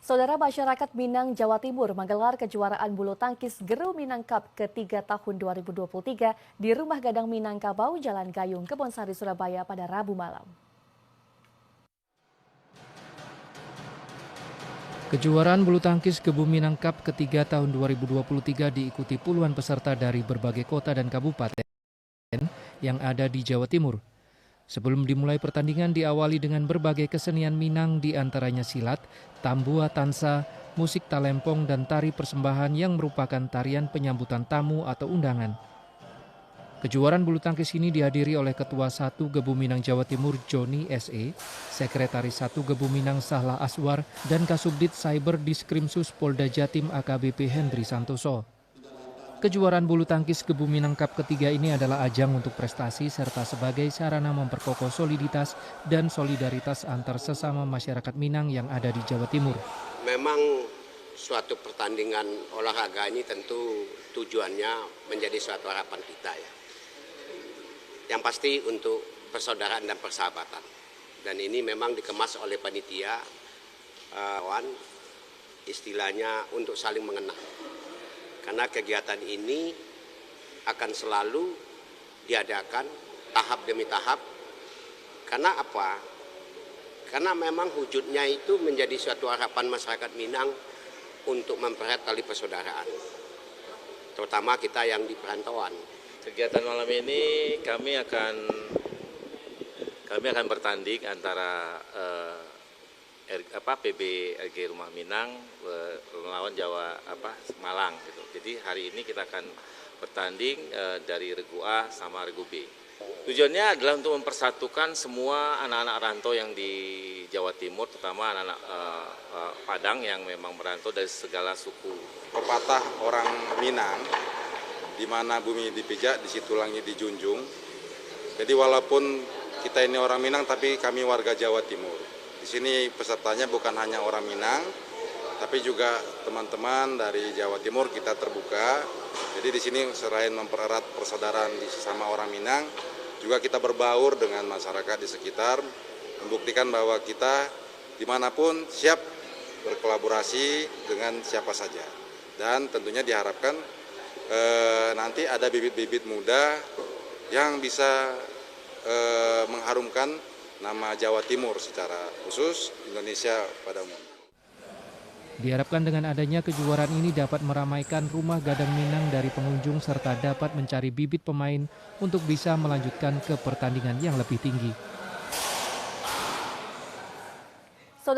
Saudara, masyarakat Minang, Jawa Timur menggelar kejuaraan bulu tangkis Geru Minang Cup ketiga tahun 2023 di Rumah Gadang Minangkabau, Jalan Gayung, Kebonsari, Surabaya pada Rabu malam. Kejuaraan bulu tangkis Gebu Minang Cup ketiga tahun 2023 diikuti puluhan peserta dari berbagai kota dan kabupaten yang ada di Jawa Timur. Sebelum dimulai pertandingan diawali dengan berbagai kesenian Minang, di antaranya silat, tambua tansa, musik talempong, dan tari persembahan yang merupakan tarian penyambutan tamu atau undangan. Kejuaraan bulu tangkis ini dihadiri oleh Ketua 1 Gebu Minang Jawa Timur Joni SE, Sekretaris 1 Gebu Minang Sahla Aswar, dan Kasubdit Cyber Diskrimsus Polda Jatim AKBP Hendri Santoso. Kejuaraan bulu tangkis Gebu Minang Cup ketiga ini adalah ajang untuk prestasi serta sebagai sarana memperkokoh soliditas dan solidaritas antar sesama masyarakat Minang yang ada di Jawa Timur. Memang suatu pertandingan olahraga ini tentu tujuannya menjadi suatu harapan kita ya. Yang pasti untuk persaudaraan dan persahabatan. Dan ini memang dikemas oleh panitia, istilahnya untuk saling mengenal. Karena kegiatan ini akan selalu diadakan tahap demi tahap. Karena apa? Karena memang wujudnya itu menjadi suatu harapan masyarakat Minang untuk mempererat tali persaudaraan. Terutama kita yang di perantauan. Kegiatan malam ini kami akan bertanding antara PB RG Rumah Minang melawan Malang gitu. Jadi hari ini kita akan bertanding dari Regu A sama Regu B. Tujuannya adalah untuk mempersatukan semua anak-anak rantau yang di Jawa Timur, terutama anak-anak Padang yang memang merantau dari segala suku. Pepatah orang Minang, di mana bumi dipijak, di situ langit dijunjung. Jadi walaupun kita ini orang Minang, tapi kami warga Jawa Timur. Di sini pesertanya bukan hanya orang Minang, tapi juga teman-teman dari Jawa Timur kita terbuka. Jadi di sini selain mempererat persaudaraan di sesama orang Minang, juga kita berbaur dengan masyarakat di sekitar, membuktikan bahwa kita dimanapun siap berkolaborasi dengan siapa saja. Dan tentunya diharapkan nanti ada bibit-bibit muda yang bisa mengharumkan nama Jawa Timur secara khusus, Indonesia pada umumnya. Diharapkan dengan adanya kejuaraan ini dapat meramaikan Rumah Gadang Minang dari pengunjung serta dapat mencari bibit pemain untuk bisa melanjutkan ke pertandingan yang lebih tinggi.